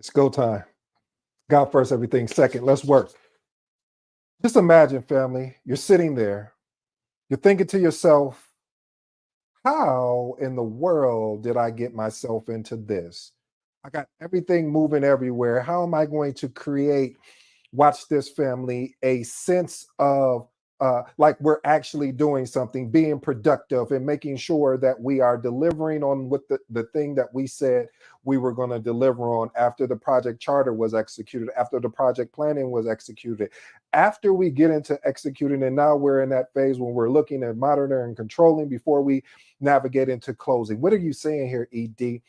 It's go time. God first, everything second. Let's work. Just imagine, family, you're sitting there, you're thinking to yourself, how in the world did I get myself into this? I got everything moving everywhere. How am I going to create, watch this, family, a sense of like we're actually doing something, being productive, and making sure that we are delivering on what the thing that we said we were going to deliver on after the project charter was executed, after the project planning was executed, after we get into executing, and now we're in that phase when we're looking at monitoring and controlling before we navigate into closing. What are you saying here, ED?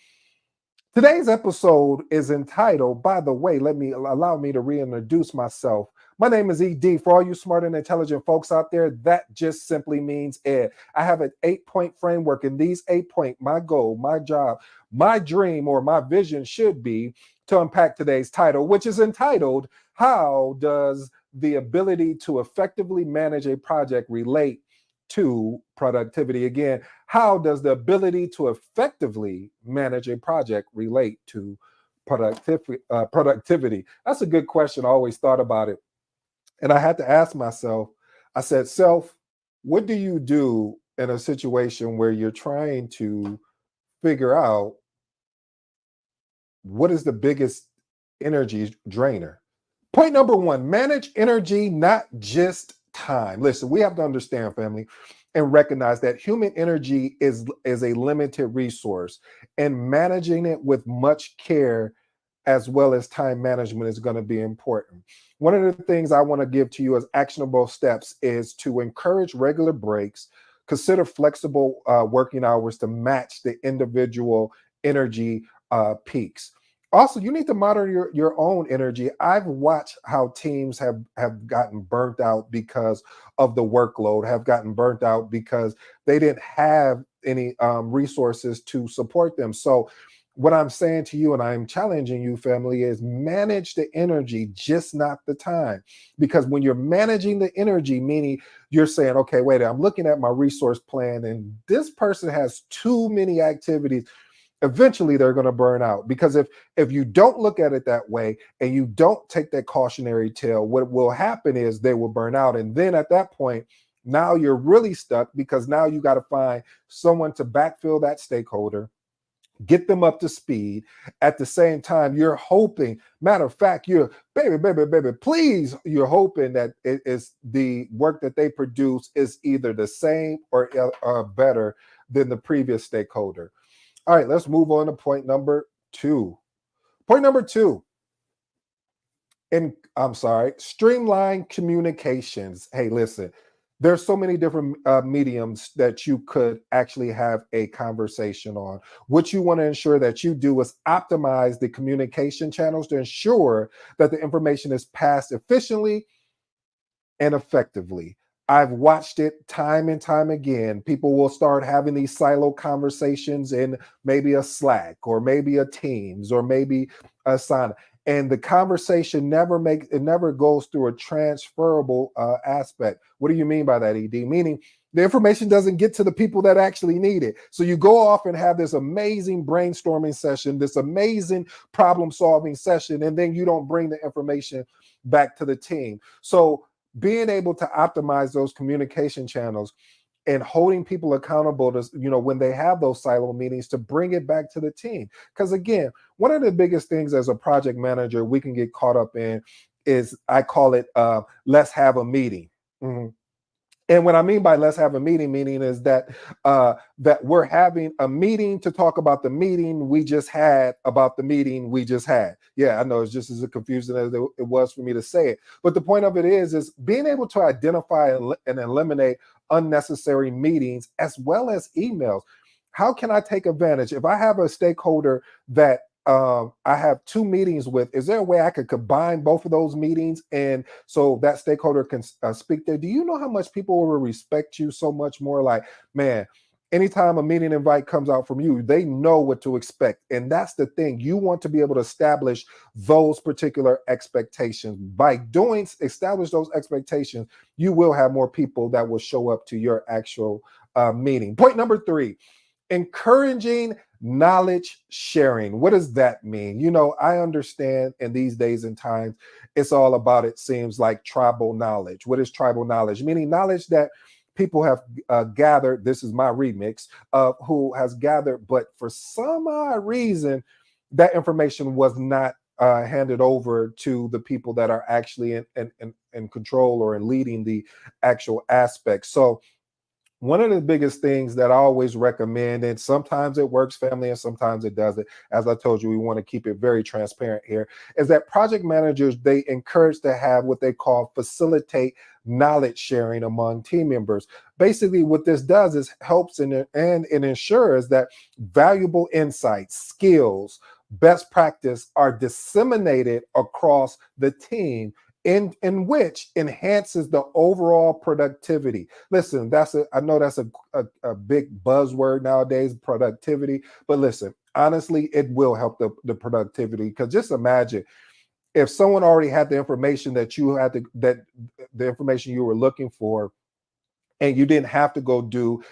Today's episode is entitled, by the way, let me allow me to reintroduce myself. My name is ED. For all you smart and intelligent folks out there, that just simply means Ed. I have an 8-point framework, and these 8-point, my goal, my job, my dream, or my vision should be to unpack today's title, which is entitled, How Does the Ability to Effectively Manage a Project Relate to Productivity? Again, how does the ability to effectively manage a project relate to productivity? That's a good question. I always thought about it. And I had to ask myself, I said, self, what do you do in a situation where you're trying to figure out what is the biggest energy drainer? Point number one, manage energy, not just time. Listen, we have to understand, family, and recognize that human energy is a limited resource, and managing it with much care as well as time management is going to be important. One of the things I want to give to you as actionable steps is to encourage regular breaks, consider flexible working hours to match the individual energy peaks. Also, you need to monitor your own energy. I've watched how teams have gotten burnt out because of the workload, have gotten burnt out because they didn't have any resources to support them. So what I'm saying to you, and I'm challenging you, family, is manage the energy, just not the time. Because when you're managing the energy, meaning you're saying, okay, wait, I'm looking at my resource plan, and this person has too many activities, eventually they're going to burn out. Because if you don't look at it that way and you don't take that cautionary tale, what will happen is they will burn out. And then at that point, now you're really stuck, because now you got to find someone to backfill that stakeholder, get them up to speed. At the same time, you're hoping, matter of fact, you're, baby, please, you're hoping that it is the work that they produce is either the same or better than the previous stakeholder. All right, let's move on to point number two. Point number two, streamlined communications. Hey, listen, there's so many different mediums that you could actually have a conversation on. What you want to ensure that you do is optimize the communication channels to ensure that the information is passed efficiently and effectively. I've watched it time and time again. People will start having these silo conversations in maybe a Slack or maybe a Teams or maybe a Asana, and the conversation never goes through a transferable aspect. What do you mean by that, ED? Meaning the information doesn't get to the people that actually need it. So you go off and have this amazing brainstorming session, this amazing problem solving session, and then you don't bring the information back to the team. So being able to optimize those communication channels and holding people accountable to, when they have those silo meetings, to bring it back to the team. Because again, one of the biggest things as a project manager we can get caught up in is, I call it, let's have a meeting. Mhm. And what I mean by let's have a meeting, meaning is that that we're having a meeting to talk about the meeting we just had about the meeting we just had. Yeah, I know it's just as confusing as it was for me to say it. But the point of it is being able to identify and eliminate unnecessary meetings as well as emails. How can I take advantage? If I have a stakeholder that I have two meetings with, is there a way I could combine both of those meetings, and so that stakeholder can speak there? Do you know how much people will respect you so much more? Like, man, anytime a meeting invite comes out from you, they know what to expect. And that's the thing. You want to be able to establish those particular expectations. By establish those expectations, you will have more people that will show up to your actual meeting. Point number three, encouraging Knowledge sharing. What does that mean? I understand in these days and times, it's all about, it seems like, tribal knowledge. What is tribal knowledge? Meaning knowledge that people have gathered. This is my remix of who has gathered, but for some odd reason, that information was not handed over to the people that are actually in control or in leading the actual aspects. So one of the biggest things that I always recommend, and sometimes it works, family, and sometimes it doesn't. As I told you, we want to keep it very transparent here, is that project managers, they encourage to have what they call facilitate knowledge sharing among team members. Basically, what this does is helps and it ensures that valuable insights, skills, best practice are disseminated across the team in which enhances the overall productivity. Listen, I know that's a big buzzword nowadays, productivity, but listen, honestly, it will help the productivity, because just imagine if someone already had the information that the information you were looking for, and you didn't have to go do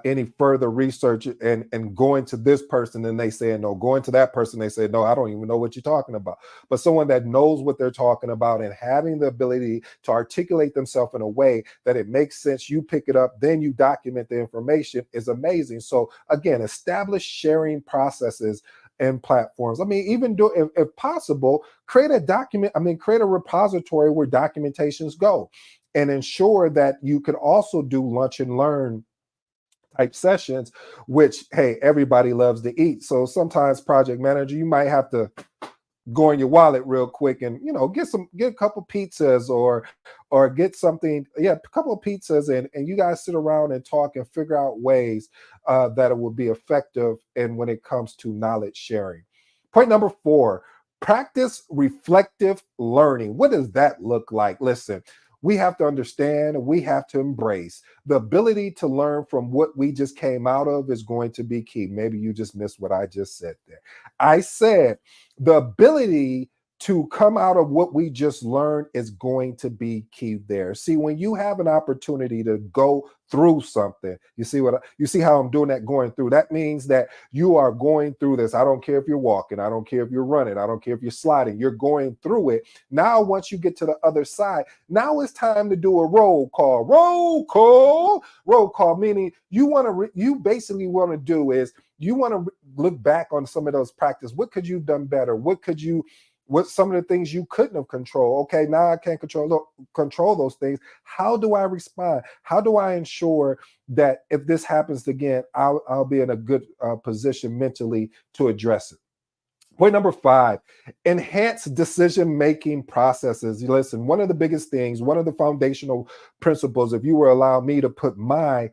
any further research and going to this person and they say no, going to that person, they say no, I don't even know what you're talking about. But someone that knows what they're talking about and having the ability to articulate themselves in a way that it makes sense, you pick it up, then you document the information, is amazing. So again, establish sharing processes and platforms. I mean, even if possible, create a repository where documentations go, and ensure that you could also do lunch and learn type sessions, which, hey, everybody loves to eat. So sometimes, project manager, you might have to go in your wallet real quick and get a couple pizzas, or get something, a couple of pizzas, and you guys sit around and talk and figure out ways that it will be effective, and when it comes to knowledge sharing. Point number 4, practice reflective learning. What does that look like? Listen, we have to understand, we have to embrace the ability to learn from what we just came out of is going to be key. Maybe you just missed what I just said there. I said the ability to come out of what we just learned is going to be key there. See, when you have an opportunity to go through something, you see how I'm doing that, going through. That means that you are going through this. I don't care if you're walking, I don't care if you're running, I don't care if you're sliding, you're going through it. Now, once you get to the other side, now it's time to do a roll call. Roll call, meaning you basically want to do is you want to look back on some of those practice. What could you have done better? What some of the things you couldn't have controlled? Okay, now I can't control those things. How do I respond? How do I ensure that if this happens again, I'll be in a good position mentally to address it? Point number 5, enhance decision-making processes. Listen, one of the biggest things, one of the foundational principles, if you were allow me to put my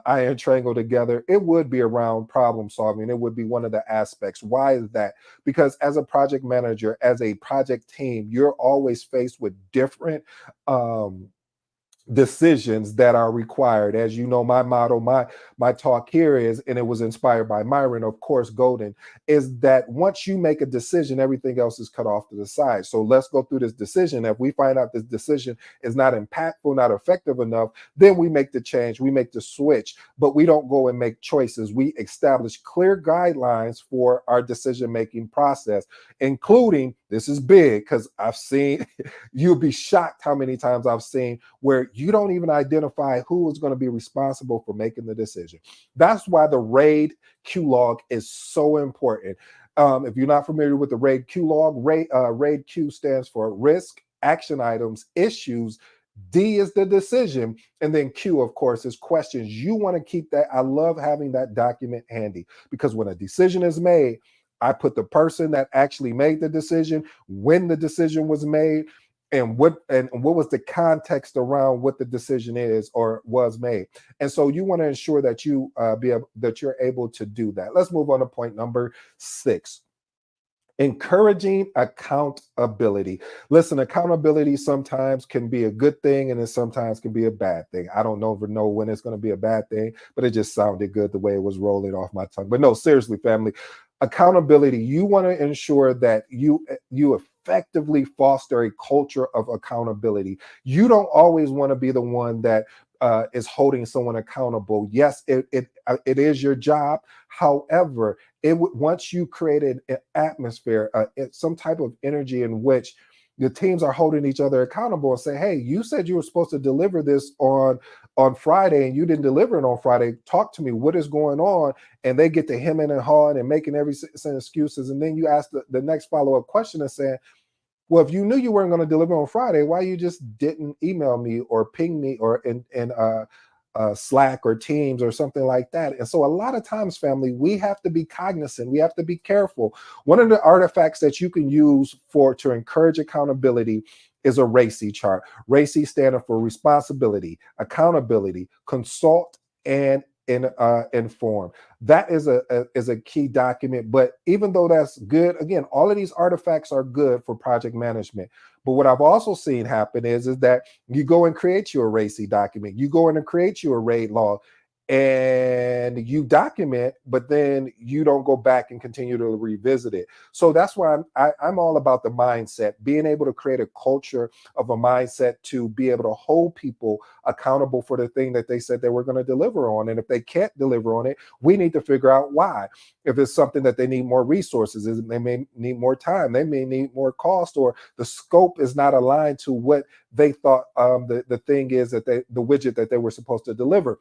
iron triangle together, it would be around problem solving. It would be one of the aspects. Why is that? Because as a project manager, as a project team, you're always faced with different decisions that are required. As you know, my motto, my talk here is, and it was inspired by Myron, of course, Golden, is that once you make a decision, everything else is cut off to the side. So let's go through this decision. If we find out this decision is not impactful, not effective enough, then we make the change, we make the switch, but we don't go and make choices. We establish clear guidelines for our decision-making process, including, this is big because I've seen, you'll be shocked how many times I've seen where you don't even identify who is going to be responsible for making the decision. That's why the RAID Q log is so important. If you're not familiar with the RAID Q log, RAID Q stands for risk, action items, issues. D is the decision. And then Q, of course, is questions. You want to keep that. I love having that document handy, because when a decision is made, I put the person that actually made the decision, when the decision was made, and what was the context around what the decision is or was made. And so you want to ensure that you're able to do that. Let's move on to point number 6. Encouraging accountability. Listen, accountability sometimes can be a good thing, and it sometimes can be a bad thing. I don't ever know when it's going to be a bad thing, but it just sounded good the way it was rolling off my tongue. But no, seriously, family, accountability. You want to ensure that you effectively foster a culture of accountability. You don't always want to be the one that is holding someone accountable. Yes, it is your job. However, once you created an atmosphere, some type of energy in which the teams are holding each other accountable and say, hey, you said you were supposed to deliver this on Friday and you didn't deliver it on Friday. Talk to me. What is going on? And they get to hemming and hawing and making every excuses. And then you ask the next follow-up question and saying, well, if you knew you weren't going to deliver on Friday, why you just didn't email me or ping me or in Slack or Teams or something like that? And so a lot of times, family, we have to be cognizant. We have to be careful. One of the artifacts that you can use to encourage accountability is a RACI chart. RACI standing for responsibility, accountability, consult, and inform. That is a key document. But even though that's good, again, all of these artifacts are good for project management. But what I've also seen happen is that you go and create your RACI document, you go in and create your RAID log, and you document, but then you don't go back and continue to revisit it. So that's why I'm all about the mindset, being able to create a culture of a mindset to be able to hold people accountable for the thing that they said they were going to deliver on. And if they can't deliver on it, we need to figure out why. If it's something that they need more resources, they may need more time, they may need more cost, or the scope is not aligned to what they thought the thing is that the widget that they were supposed to deliver.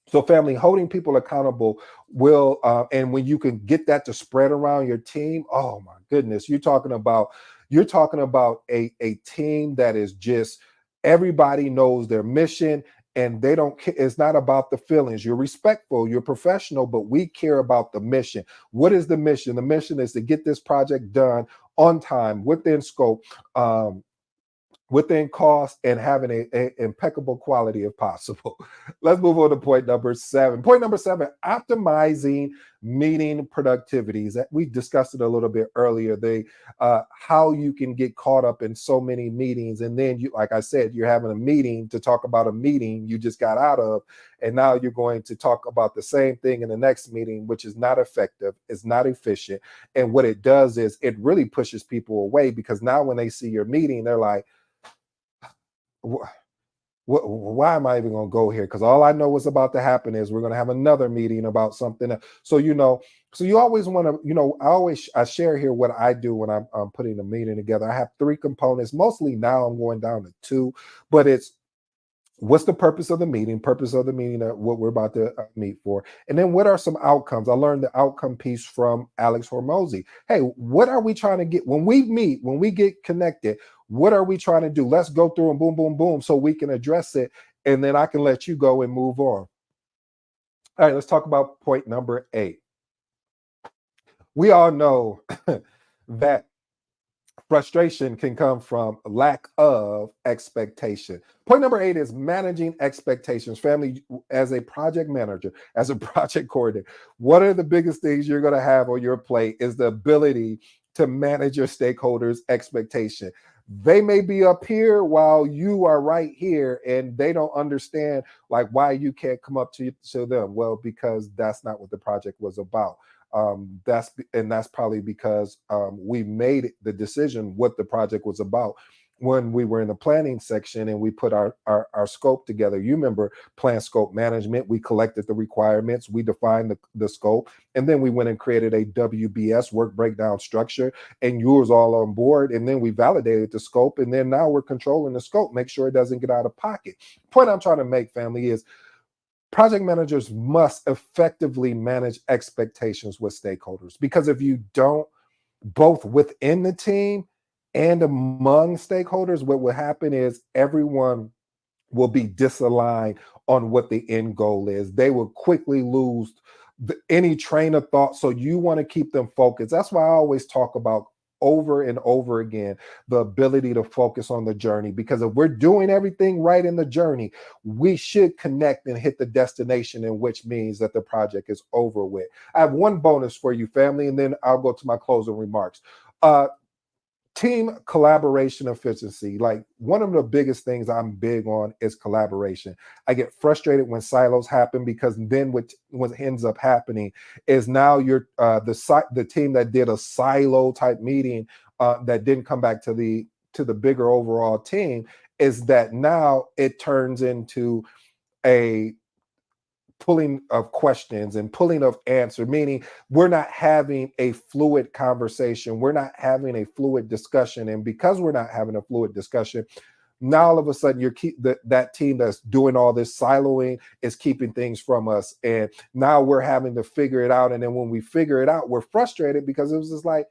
So family, holding people accountable will, and when you can get that to spread around your team, oh my goodness, you're talking about a team that is just, everybody knows their mission and they don't care. It's not about the feelings. You're respectful, you're professional, but we care about the mission. What is the mission? The mission is to get this project done on time, within scope, within cost, and having a impeccable quality if possible. Let's move on to point number 7. Point number 7, optimizing meeting productivities. We discussed it a little bit earlier. How you can get caught up in so many meetings, and then you, like I said, you're having a meeting to talk about a meeting you just got out of, and now you're going to talk about the same thing in the next meeting, which is not effective, it's not efficient, and what it does is it really pushes people away, because now when they see your meeting, they're like, why am I even going to go here? Because all I know what's about to happen is we're going to have another meeting about something. So, so you always want to, I share here what I do when I'm putting a meeting together. I have 3 components. Mostly now I'm going down to 2, but it's, what's the purpose of the meeting? What we're about to meet for. And then what are some outcomes? I learned the outcome piece from Alex Hormozy. Hey, what are we trying to get when we meet, when we get connected? What are we trying to do? Let's go through and boom, boom, boom, so we can address it. And then I can let you go and move on. All right, let's talk about point number 8. We all know that frustration can come from lack of expectation. Point number 8 is managing expectations. Family, as a project manager, as a project coordinator, one of the biggest things you're going to have on your plate is the ability to manage your stakeholders' expectation. They may be up here while you are right here, and they don't understand like why you can't come up to them. Well, because that's not what the project was about. That's probably because we made the decision what the project was about when we were in the planning section and we put our scope together. You remember plan scope management. We collected the requirements, we defined the scope, and then we went and created a WBS, work breakdown structure, and you was all on board, and then we validated the scope, and then now we're controlling the scope, make sure it doesn't get out of pocket. Point I'm trying to make, family, is project managers must effectively manage expectations with stakeholders, because if you don't, both within the team and among stakeholders, what will happen is everyone will be disaligned on what the end goal is. They will quickly lose any train of thought. So you want to keep them focused. That's why I always talk about over and over again the ability to focus on the journey, because if we're doing everything right in the journey, we should connect and hit the destination, in which means that the project is over with. I have one bonus for you, family, and then I'll go to my closing remarks. Team collaboration efficiency. Like, one of the biggest things I'm big on is collaboration. I get frustrated when silos happen, because then what ends up happening is now you're the team that did a silo type meeting that didn't come back to the bigger overall team, is that now it turns into a pulling of questions and pulling of answer, meaning we're not having a fluid conversation, we're not having a fluid discussion. And because we're not having a fluid discussion, now all of a sudden that team that's doing all this siloing is keeping things from us, and now we're having to figure it out. And then when we figure it out, we're frustrated because it was just like,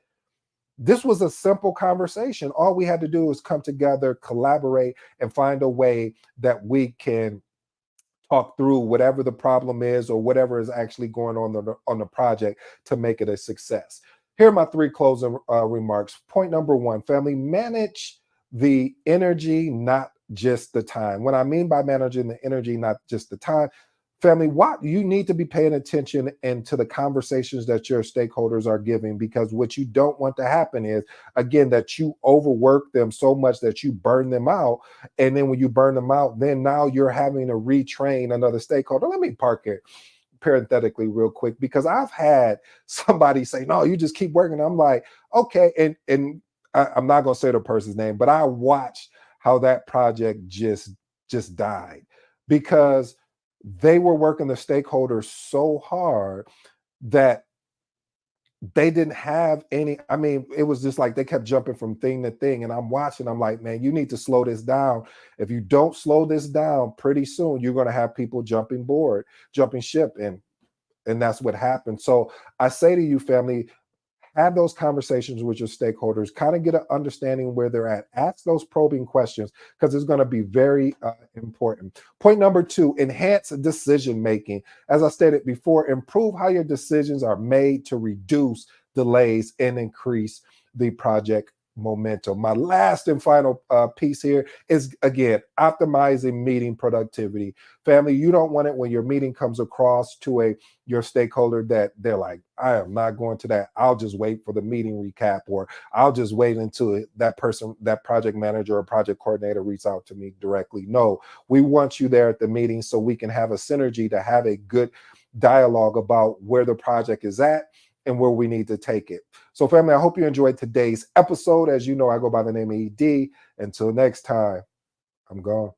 this was a simple conversation. All we had to do was come together, collaborate, and find a way that we can talk through whatever the problem is or whatever is actually going on the project to make it a success. Here are my three closing remarks. Point number one, family, manage the energy, not just the time. What I mean by managing the energy, not just the time, family, what you need to be paying attention into the conversations that your stakeholders are giving, because what you don't want to happen is, again, that you overwork them so much that you burn them out. And then when you burn them out, then now you're having to retrain another stakeholder. Let me park it parenthetically real quick, because I've had somebody say, no, you just keep working. I'm like, okay. And I'm not going to say the person's name, but I watched how that project just died because they were working the stakeholders so hard that they didn't have any. I mean, it was just like they kept jumping from thing to thing. And I'm watching, I'm like, man, you need to slow this down. If you don't slow this down, pretty soon you're going to have people jumping ship. And that's what happened. So I say to you, family, have those conversations with your stakeholders, kind of get an understanding where they're at. Ask those probing questions because it's going to be very important. Point number two, enhance decision making. As I stated before, improve how your decisions are made to reduce delays and increase the project momentum. My last and final piece here is, again, optimizing meeting productivity. Family, you don't want it when your meeting comes across to your stakeholder that they're like, I am not going to that. I'll just wait for the meeting recap, or I'll just wait until that person, that project manager or project coordinator, reaches out to me directly. No, we want you there at the meeting so we can have a synergy to have a good dialogue about where the project is at and where we need to take it. So family, I hope you enjoyed today's episode. As you know, I go by the name of ED. Until next time, I'm gone.